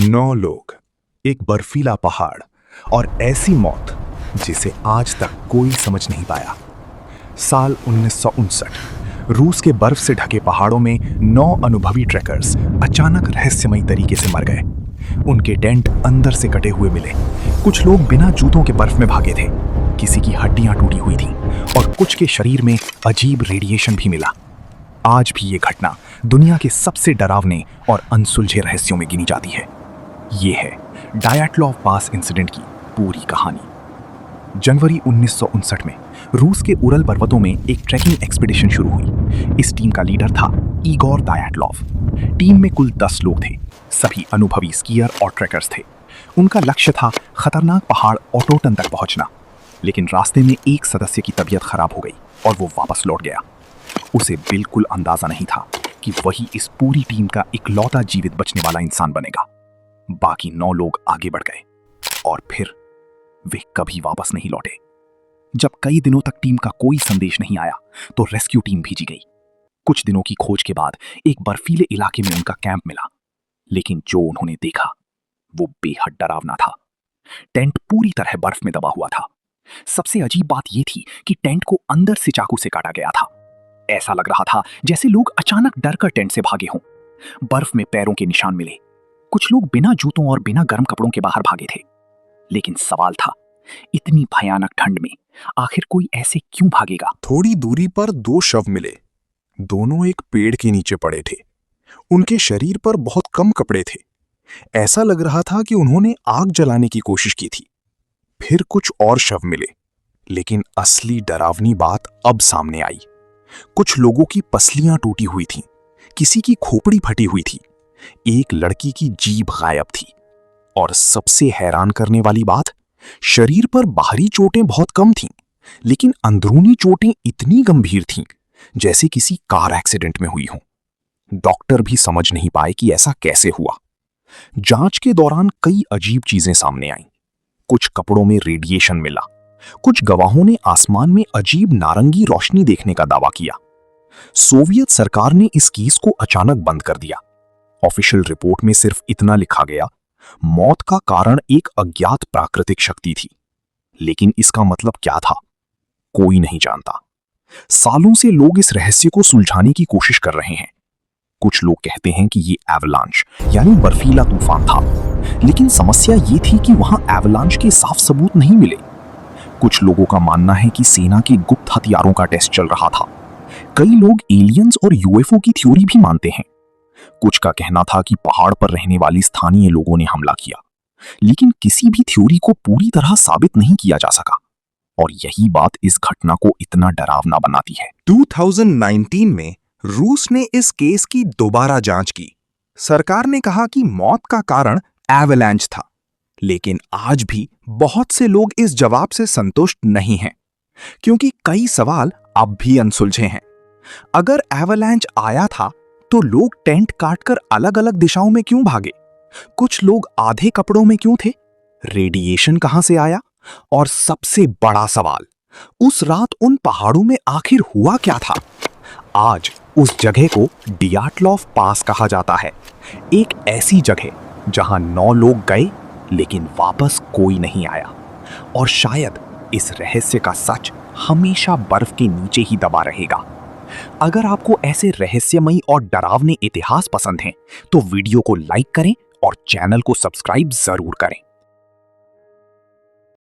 9 लोग, एक बर्फीला पहाड़ और ऐसी मौत जिसे आज तक कोई समझ नहीं पाया। साल 1959 रूस के बर्फ से ढके पहाड़ों में 9 अनुभवी ट्रैकर्स अचानक रहस्यमयी तरीके से मर गए। उनके टेंट अंदर से कटे हुए मिले। कुछ लोग बिना जूतों के बर्फ में भागे थे, किसी की हड्डियां टूटी हुई थीं और कुछ के शरीर में अजीब रेडिएशन भी मिला। आज भी ये घटना दुनिया के सबसे डरावने और अनसुलझे रहस्यों में गिनी जाती है। ये है डायाटलॉव पास इंसिडेंट की पूरी कहानी। जनवरी 1959 में रूस के उरल पर्वतों में एक ट्रैकिंग एक्सपीडिशन शुरू हुई। इस टीम का लीडर था इगोर डायाटलॉव। टीम में कुल 10 लोग थे, सभी अनुभवी स्कीयर और ट्रैकर्स थे। उनका लक्ष्य था खतरनाक पहाड़ ओटोटन तक पहुंचना, लेकिन रास्ते में एक सदस्य की तबीयत खराब हो गई और वो वापस लौट गया। उसे बिल्कुल अंदाजा नहीं था कि वही इस पूरी टीम का इकलौता जीवित बचने वाला इंसान बनेगा। बाकी 9 लोग आगे बढ़ गए और फिर वे कभी वापस नहीं लौटे। जब कई दिनों तक टीम का कोई संदेश नहीं आया तो रेस्क्यू टीम भेजी गई। कुछ दिनों की खोज के बाद एक बर्फीले इलाके में उनका कैंप मिला, लेकिन जो उन्होंने देखा वो बेहद डरावना था। टेंट पूरी तरह बर्फ में दबा हुआ था। सबसे अजीब बात यह थी कि टेंट को अंदर से चाकू से काटा गया था। ऐसा लग रहा था जैसे लोग अचानक डरकर टेंट से भागे हों। बर्फ में पैरों के निशान मिले। कुछ लोग बिना जूतों और बिना गर्म कपड़ों के बाहर भागे थे। लेकिन सवाल था, इतनी भयानक ठंड में आखिर कोई ऐसे क्यों भागेगा? थोड़ी दूरी पर 2 शव मिले। दोनों एक पेड़ के नीचे पड़े थे। उनके शरीर पर बहुत कम कपड़े थे। ऐसा लग रहा था कि उन्होंने आग जलाने की कोशिश की थी। फिर कुछ और शव मिले, लेकिन असली डरावनी बात अब सामने आई। कुछ लोगों की पसलियां टूटी हुई थीं, किसी की खोपड़ी फटी हुई थी, एक लड़की की जीभ गायब थी और सबसे हैरान करने वाली बात, शरीर पर बाहरी चोटें बहुत कम थीं, लेकिन अंदरूनी चोटें इतनी गंभीर थीं जैसे किसी कार एक्सीडेंट में हुई हों। डॉक्टर भी समझ नहीं पाए कि ऐसा कैसे हुआ। जांच के दौरान कई अजीब चीजें सामने आईं। कुछ कपड़ों में रेडिएशन मिला। कुछ गवाहों ने आसमान में अजीब नारंगी रोशनी देखने का दावा किया। सोवियत सरकार ने इस केस को अचानक बंद कर दिया। ऑफिशियल रिपोर्ट में सिर्फ इतना लिखा गया, मौत का कारण एक अज्ञात प्राकृतिक शक्ति थी। लेकिन इसका मतलब क्या था, कोई नहीं जानता। सालों से लोग इस रहस्य को सुलझाने की कोशिश कर रहे हैं। कुछ लोग कहते हैं कि ये एवलांच यानी बर्फीला तूफान था, लेकिन समस्या ये थी कि वहां एवलांच के साफ सबूत नहीं मिले। कुछ लोगों का मानना है कि सेना के गुप्त हथियारों का टेस्ट चल रहा था। कई लोग एलियंस और यूएफओ की थ्योरी भी मानते हैं। कुछ का कहना था कि पहाड़ पर रहने वाली स्थानीय लोगों ने हमला किया, लेकिन किसी भी थ्योरी को पूरी तरह साबित नहीं किया जा सका। और यही बात इस घटना को इतना डरावना बनाती है। 2019 में रूस ने इस केस की दोबारा जांच की। सरकार ने कहा कि मौत का कारण एवलांच था, लेकिन आज भी बहुत से लोग इस जवाब से संतुष्ट नहीं हैं, क्योंकि कई सवाल अब भी अनसुलझे हैं। अगर एवलांच आया था तो लोग टेंट काटकर अलग अलग दिशाओं में क्यों भागे? कुछ लोग आधे कपड़ों में क्यों थे? रेडिएशन कहां से आया? और सबसे बड़ा सवाल, उस रात उन पहाड़ों में आखिर हुआ क्या था? आज उस जगह को डायाटलॉव पास कहा जाता है, एक ऐसी जगह जहां 9 लोग गए लेकिन वापस कोई नहीं आया। और शायद इस रहस्य का सच हमेशा बर्फ के नीचे ही दबा रहेगा। अगर आपको ऐसे रहस्यमयी और डरावने इतिहास पसंद हैं, तो वीडियो को लाइक करें और चैनल को सब्सक्राइब जरूर करें।